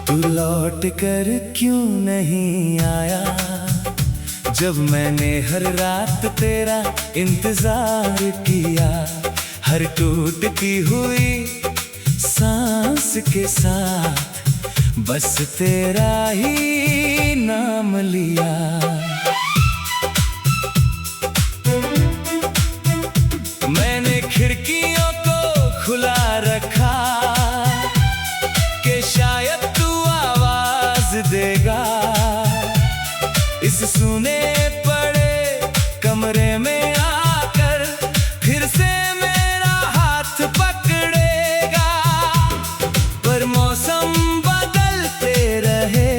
तू लौट कर क्यों नहीं आया, जब मैंने हर रात तेरा इंतजार किया। हर टूटती हुई सांस के साथ बस तेरा ही नाम लिया। मैंने खिड़कियों को खुला रखा कि शायद तू आवाज देगा। इस सुने पड़े कमरे में आकर फिर से मेरा हाथ पकड़ेगा। पर मौसम बदलते रहे,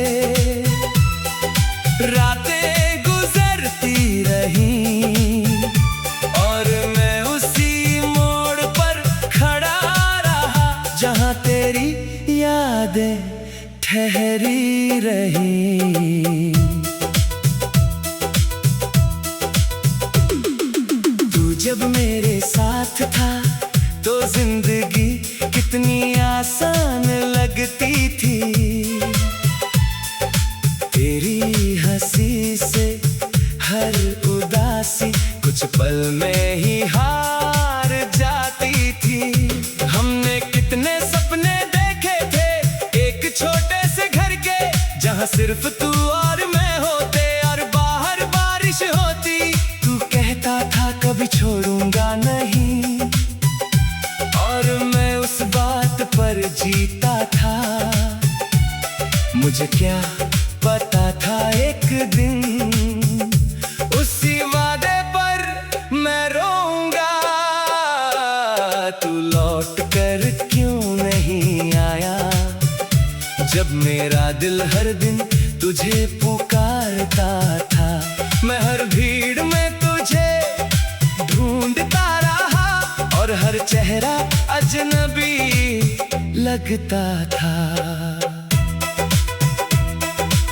रातें गुजरती रहीं, और मैं उसी मोड़ पर खड़ा रहा जहां तेरी यादें ठहरी रही। जब मेरे साथ था तो जिंदगी कितनी आसान लगती थी। तेरी हंसी से हर उदासी कुछ पल में ही हार जाती थी। हमने कितने सपने देखे थे एक छोटे से घर के, जहां सिर्फ तू और मैं होते और बाहर बारिश होती। तू कहता था कभी छोड़ूंगा नहीं, और मैं उस बात पर जीता था। मुझे क्या पता था एक दिन उसी वादे पर मैं रोऊंगा। तू लौट कर क्यों नहीं आया, जब मेरा दिल हर दिन तुझे पुकारता था। मैं हर भीड़ में तुझे ढूंढता रहा, और हर चेहरा अजनबी लगता था।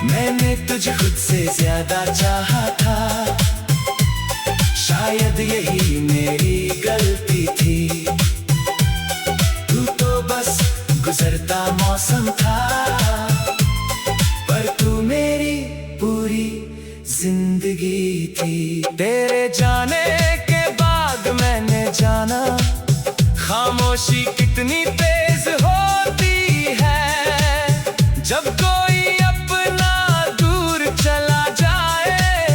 मैंने तुझे खुद से ज्यादा चाहा था, शायद यही मेरी गलती थी। तू तो बस गुजरता मौसम था, पर तू मेरी पूरी जिंदगी थी। तेरे जाने के बाद मैंने जाना खामोशी कितनी तेज होती है। जब कोई अपना दूर चला जाए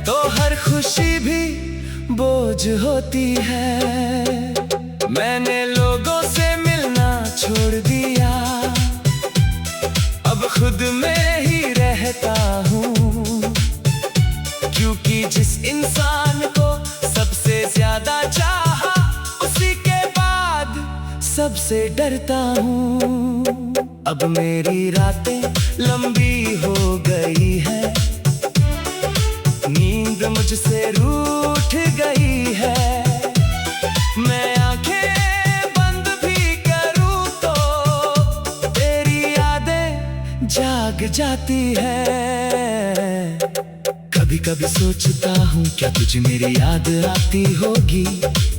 तो हर खुशी भी बोझ होती है। मैंने लोगों से मिलना छोड़ दिया, अब खुद में ही रहता हूँ। क्योंकि जिस इंसान को सबसे ज्यादा चाहा, उसी के बाद सबसे डरता हूँ। अब मेरी रातें लंबी हो गई है, नींद मुझसे रूठ गई है। मैं आंखें बंद भी करूँ तो तेरी यादें जाग जाती है। कभी कभी सोचता हूँ क्या तुझे मेरी याद आती होगी,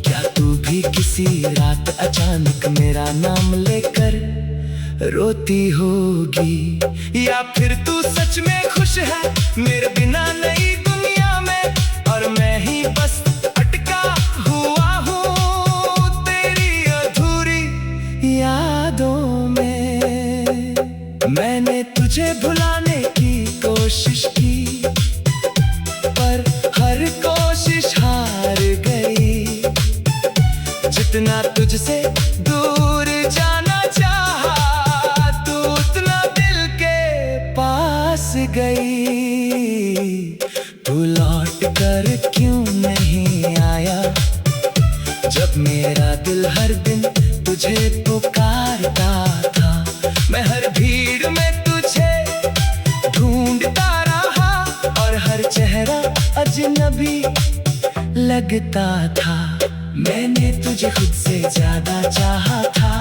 क्या तू भी किसी रात अचानक मेरा नाम लेकर रोती होगी, या फिर तू सच में खुश है मेरे बिना नई दुनिया में, और मैं ही बस अटका हुआ हूँ तेरी अधूरी यादों में। मैंने तुझे भुलाने की कोशिश की, पर हर कोशिश हार गई। जितना तुझसे दूर जाना चाहा, तू उतना दिल के पास गई। तू लौट कर क्यों नहीं आया, जब मेरा दिल हर दिन तुझे पुकारता था। मैं हर भीड़ में तुझे ढूंढता रहा, और हर चेहरा अजनबी लगता था। मैंने तुझे तुझे खुद से ज्यादा चाहा था,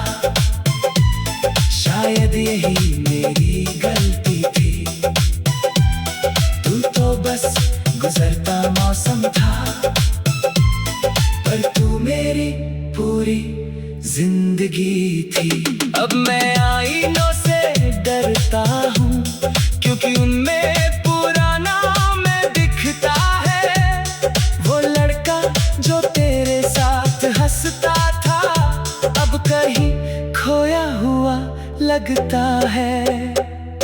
शायद यही मेरी गलती थी। तू तो बस गुजरता मौसम था, पर तू मेरी पूरी जिंदगी थी। अब मैं आईनों से डरता हूँ, क्योंकि उनमें पुराना मैं दिखता है। वो लड़का जो तेरे साथ हंसता था, अब कहीं खोया हुआ लगता है।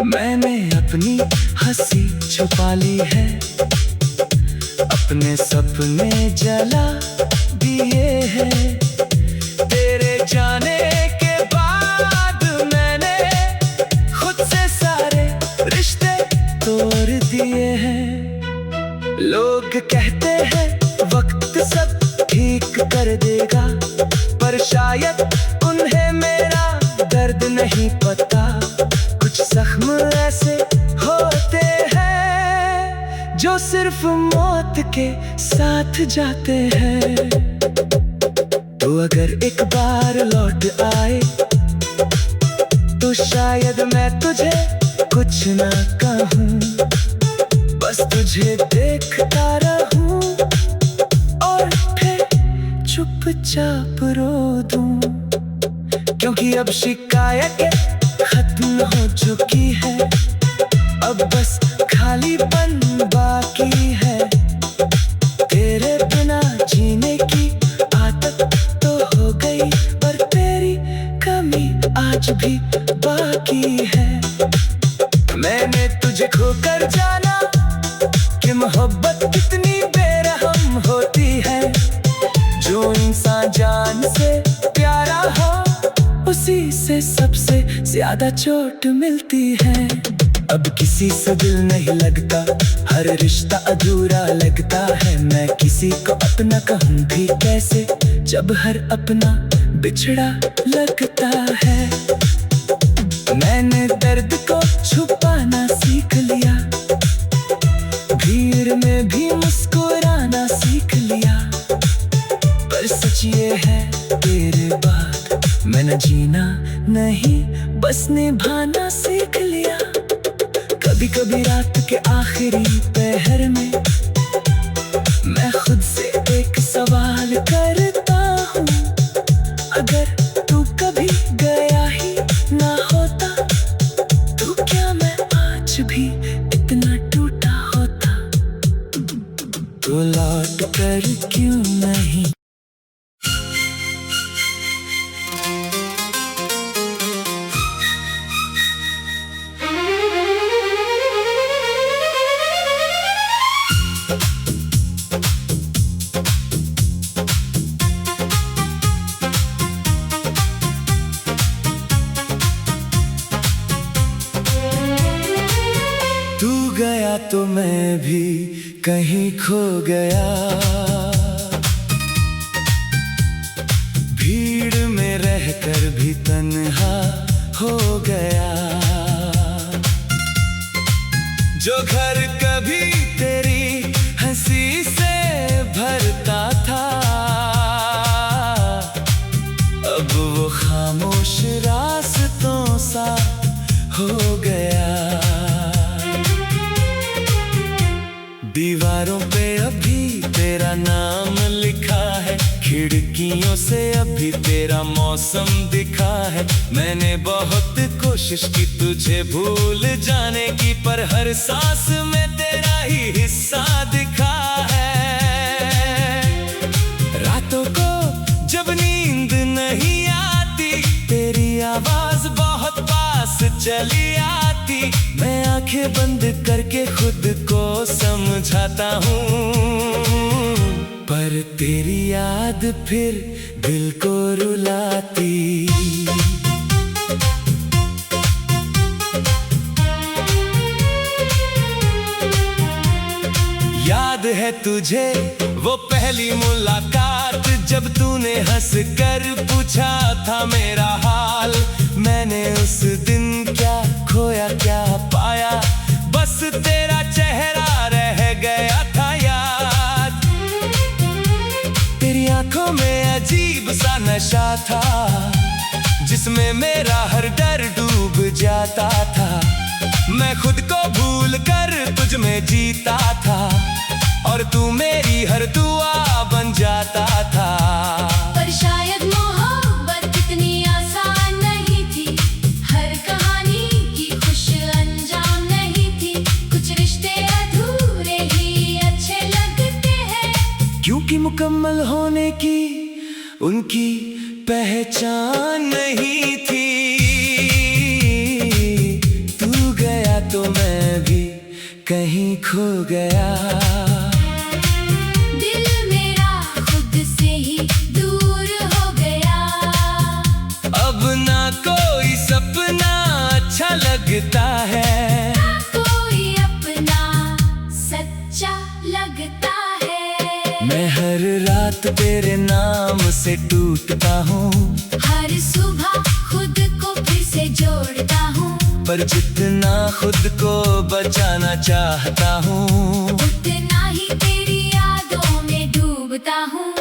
मैंने अपनी हंसी छुपा ली है, अपने सपने जला दिए हैं। तेरे जाने के बाद मैंने खुद से सारे रिश्ते तोड़ दिए हैं। लोग कहते हैं वक्त सब ठीक कर देगा, पर शायद उन्हें मेरा दर्द नहीं पता। कुछ जख्म ऐसे होते हैं जो सिर्फ मौत के साथ जाते हैं। तो अगर एक बार लौट आए, तो शायद मैं तुझे कुछ ना कहूँ, बस तुझे देखता रहूं और फिर चुपचाप रो दूं। क्योंकि अब शिकायतें खत्म हो चुकी है, अब बस खालीपन बाकी है। तेरे बिना जीने की आदत तो हो गई, पर तेरी कमी आज भी बाकी है। मैंने तुझे खोकर जाना कि मोहब्बत कितनी बेरहम होती है। जो इंसान जान से प्यारा हो, उसी से सबसे ज्यादा चोट मिलती है। अब किसी से दिल नहीं लगता, हर रिश्ता अधूरा लगता है। मैं किसी को अपना कहूँ भी कैसे, जब हर अपना बिछड़ा लगता है। मैंने दर्द को छुपाना सीख लिया, भीड़ में भी मुस्कुराना सीख लिया। पर सच ये है तेरे बाद मैंने जीना नहीं, बस निभाना सीख लिया। कभी कभी रात के आखिरी पहर में मैं खुद से एक सवाल करता हूँ, अगर तू कभी गया ही ना होता, तो क्या मैं आज भी इतना टूटा होता। तो लौट कर क्यों नहीं। गया तो मैं भी कहीं खो गया, भीड़ में रहकर भी तन्हा हो गया। जो घर कभी तेरी हंसी से भरता था, अब वो खामोश रास्तों सा हो गया। दीवारों पे अभी तेरा नाम लिखा है, खिड़कियों से अभी तेरा मौसम दिखा है। मैंने बहुत कोशिश की तुझे भूल जाने की, पर हर सांस में तेरा ही हिस्सा दिखा है। रातों को जब नींद नहीं आती, तेरी आवाज बहुत पास चली आती। मैं आंखें बंद करके खुद को समझाता हूँ, पर तेरी याद फिर दिल को रुलाती। याद है तुझे वो पहली मुलाकात, जब तूने हंस कर पूछा था मेरा हाल। मैंने उस दिन क्या खोया क्या पाया, बस तेरा चेहरा रह गया था याद। तेरी आंखों में में अजीब सा नशा था, जिसमें मेरा हर डर डूब जाता था। मैं खुद को भूल कर तुझ में जीता था, और तू मेरी हर दुआ बन जाता था। पर शायद मोहब्बत इतनी आसान नहीं थी, हर कहानी की खुश अंजाम नहीं थी। कुछ रिश्ते अधूरे ही अच्छे लगते हैं, क्योंकि मुकम्मल होने की उनकी पहचान नहीं थी। तू गया तो मैं भी कहीं खो गया, दिल मेरा खुद से ही दूर हो गया। अब ना कोई सपना अच्छा लगता है, ना कोई अपना सच्चा लगता है। मैं हर रात तेरे नाम से टूटता हूँ, हर सुबह खुद को फिर से जोड़ता हूँ, पर जितना खुद को बचाना चाहता हूँ, उतना ही तेरी यादों में डूबता हूँ।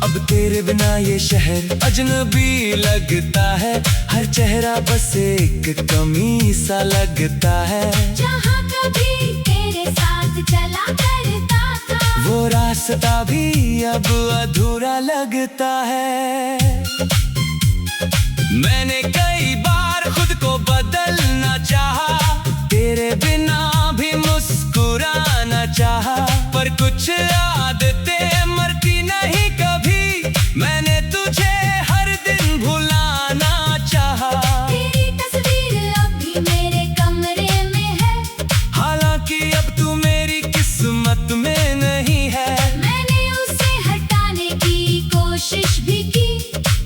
अब तेरे बिना ये शहर अजनबी लगता है, हर चेहरा बस एक कमी सा लगता है। जहाँ कभी तेरे साथ चला करता था, वो रास्ता भी अब अधूरा लगता है। मैंने कई बार खुद को बदलना चाहा, तेरे बिना भी मुस्कुराना चाहा, पर कुछ आदतें मरती नहीं कभी। मैंने तुझे हर दिन भुलाना चाहा, तेरी तस्वीर अभी मेरे कमरे में है, हालांकि अब तू मेरी किस्मत में नहीं है। मैंने उसे हटाने की कोशिश भी की,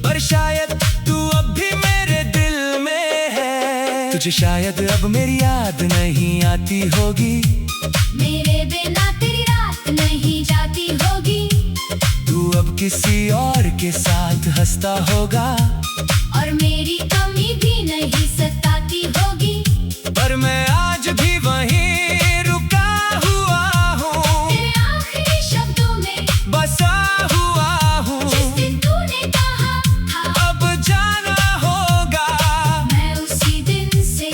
पर शायद तू अब भी मेरे दिल में है। तुझे शायद अब मेरी याद नहीं आती होगी, मेरे बिना तेरी रात नहीं जाती होगी। तू अब किसी और के साथ हंसता होगा, और मेरी कमी भी नहीं सताती होगी। पर मैं आज भी वहीं रुका हुआ हूँ, तेरे आखिरी शब्दों में बसा हुआ हूँ। जिस दिन तूने कहा था अब जाना होगा, मैं उसी दिन से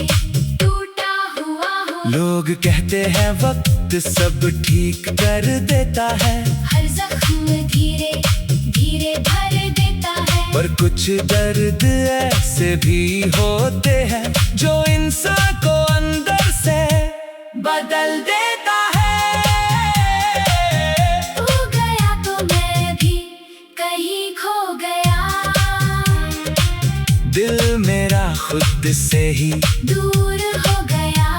टूटा हुआ हूँ। लोग कहते हैं वक्त सब ठीक कर देता है, हर जख्म धीरे धीरे भर देता है, पर कुछ दर्द ऐसे भी होते हैं जो इंसान को अंदर से बदल देता है। तू गया तो मैं भी कहीं खो गया, दिल मेरा खुद से ही दूर हो गया।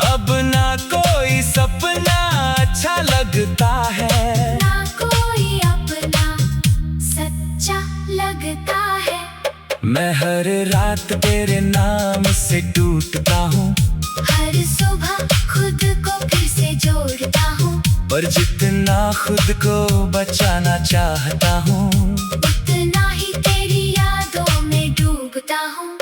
अब ना कोई सपना अच्छा लगता है, ना कोई अपना सच्चा लगता है। मैं हर रात तेरे नाम से टूटता हूँ, हर सुबह खुद को फिर से जोड़ता हूँ, पर जितना खुद को बचाना चाहता हूँ, उतना ही तेरी यादों में डूबता हूँ।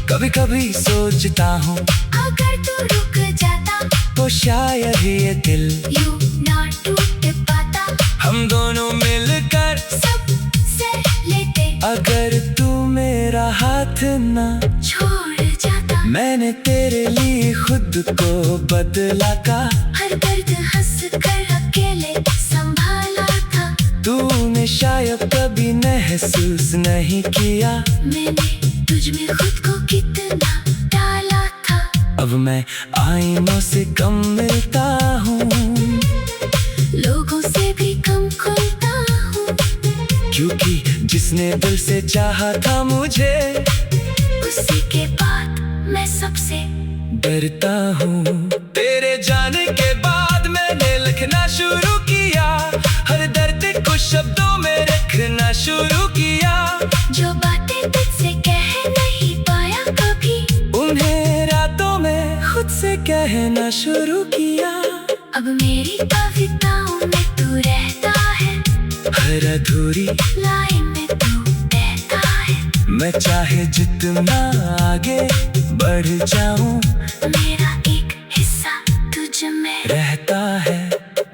कभी कभी सोचता हूँ अगर तू रुक जाता तो शायद ये दिल यूं ना टूट पाता, हम दोनों मिलकर सब सह लेते अगर तू मेरा हाथ ना छोड़ जाता। मैंने तेरे लिए खुद को बदला का, हर दर्द हंस कर अकेले संभाला था, तूने शायद कभी महसूस नहीं किया। मैंने तुझ में खुद को कितना डाला था। अब मैं आईनों से कम मिलता हूँ, लोगों से भी कम खुलता हूँ, क्योंकि जिसने दिल से चाहा था मुझे, उसी के बाद मैं सबसे डरता हूँ। तेरे जाने के बाद मैंने लिखना शुरू किया, हर दर्द को शब्दों में रखना शुरू किया। जो बातें तुझसे कह नहीं पाया कभी, उन्हें रातों में खुद से कहना शुरू किया। अब मेरी कविताओं में तू रहता है, हर अधूरी लाइन में तू रहता है। मैं चाहे जितना आगे बढ़ जाऊं, मेरा एक हिस्सा मुझ में रहता है।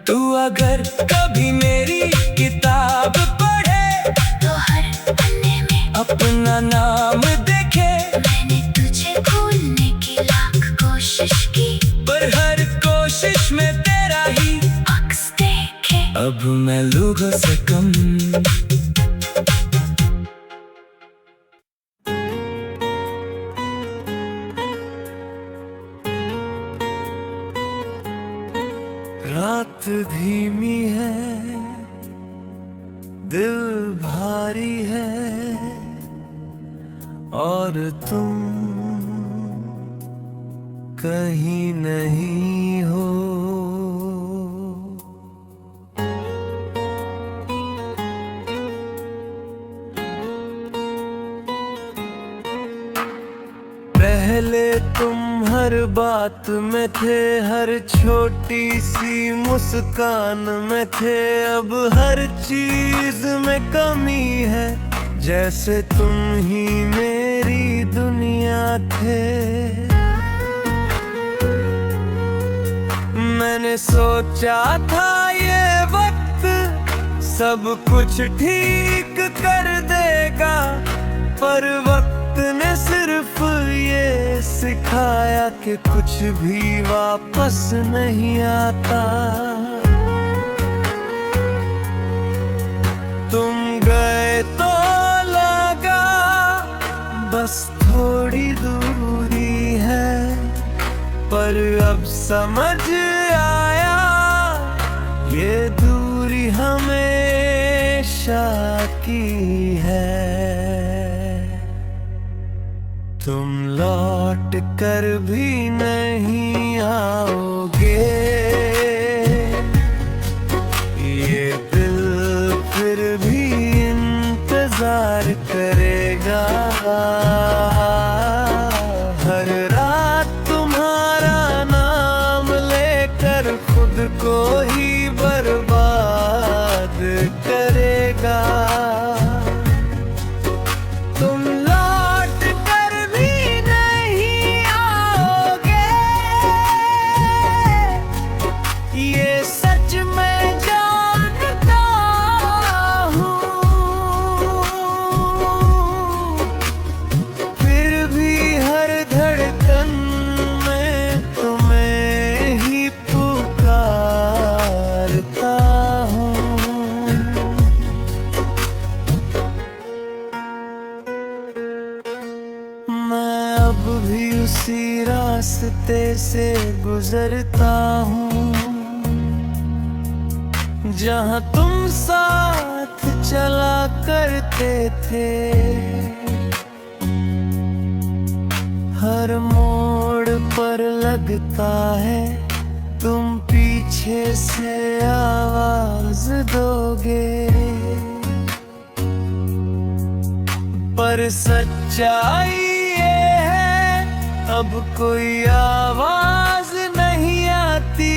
तू अगर कभी मेरी किताब पढ़े तो हर पन्ने में अपना नाम देखे। मैंने तुझे भूलने की लाख कोशिश की, पर हर कोशिश में तेरा ही अक्स देखे। अब मैं लोगों से कम। रात धीमी है, दिल भारी है, और तुम कहीं नहीं हो। पहले तुम हर बात में थे, हर छोटी सी मुस्कान में थे। अब हर चीज में कमी है, जैसे तुम ही मेरी दुनिया थे। मैंने सोचा था ये वक्त सब कुछ ठीक कर देगा, पर वक्त ने सिर्फ ये सिखाया कि कुछ भी वापस नहीं आता। तुम गए तो लगा बस थोड़ी दूरी है, पर अब समझ आया ये दूरी हमेशा की है। तुम लौट कर भी नहीं आओगे, ये दिल फिर भी इंतजार करेगा। हर रात तुम्हारा नाम लेकर खुद को ही बर्बाद करेगा। तुम लौट कर भी नहीं आओगे, ये सच मैं जानता हूँ। फिर भी हर धड़कन में तुम्हें ही पुकारता हूँ। मैं अब भी उसी रास्ते से गुजरता हूँ, जहाँ तुम साथ चला करते थे। हर मोड़ पर लगता है तुम पीछे से आवाज दोगे, पर सच्चाई ये है अब कोई आवाज नहीं आती,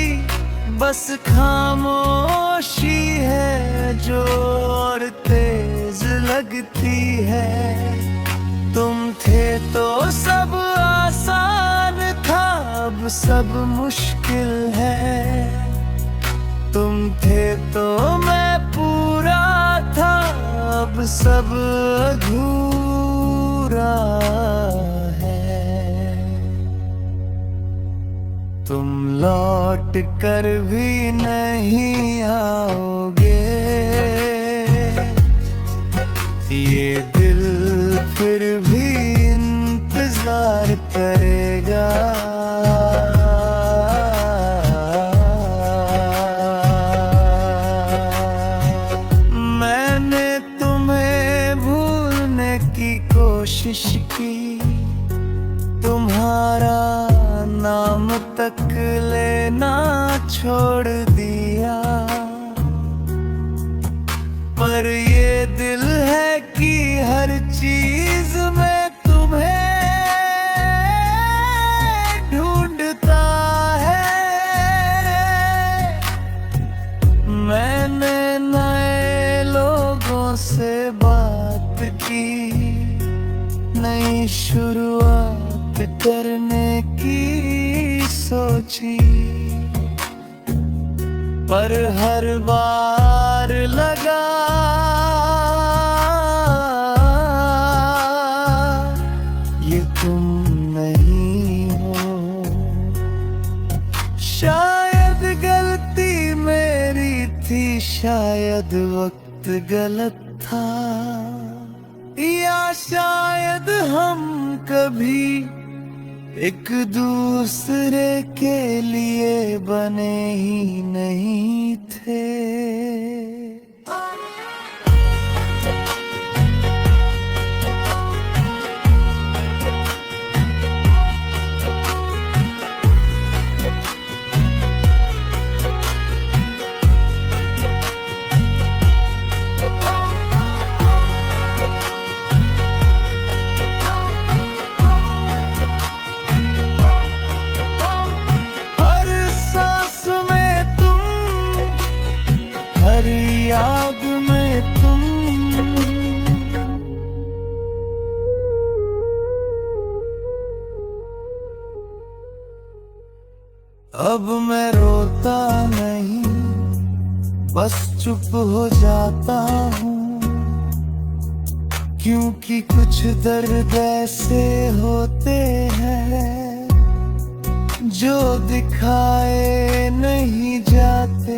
बस खामोशी है जो और तेज लगती है। तुम थे तो सब आसान था, अब सब मुश्किल है। तुम थे तो मैं पूरा था, अब सब अधूरा है। तुम लौट कर भी नहीं आओगे, ये दिल फिर भी इंतजार करेगा। मैंने तुम्हें भूलने की कोशिश की, तुम्हारा नाम तक लेना छोड़ दिया, पर ये दिल है कि हर चीज में तुम्हें ढूंढता है। मैंने नए लोगों से बात की, नई शुरुआत करने की सोची। पर हर बार लगा ये तुम नहीं हो। शायद गलती मेरी थी, शायद वक्त गलत था, या शायद हम कभी एक दूसरे के लिए बने ही नहीं थे। हर याद में तुम, अब मैं रोता नहीं, बस चुप हो जाता हूँ, क्योंकि कुछ दर्द ऐसे होते हैं जो दिखाए नहीं जाते।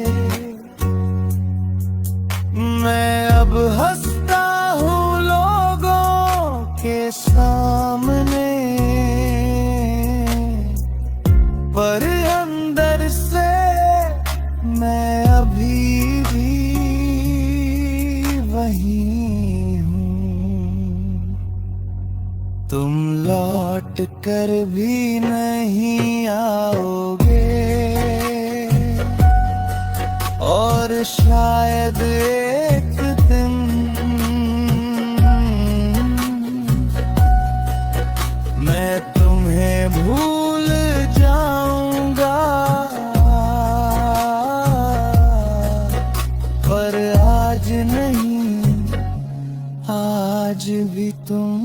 मैं अब हंसता हूँ लोगों के सामने, पर अंदर से मैं अभी भी वही हूँ। तुम लौट कर भी नहीं आओगे, और शायद एक दिन मैं तुम्हें भूल जाऊंगा, पर आज नहीं, आज भी तुम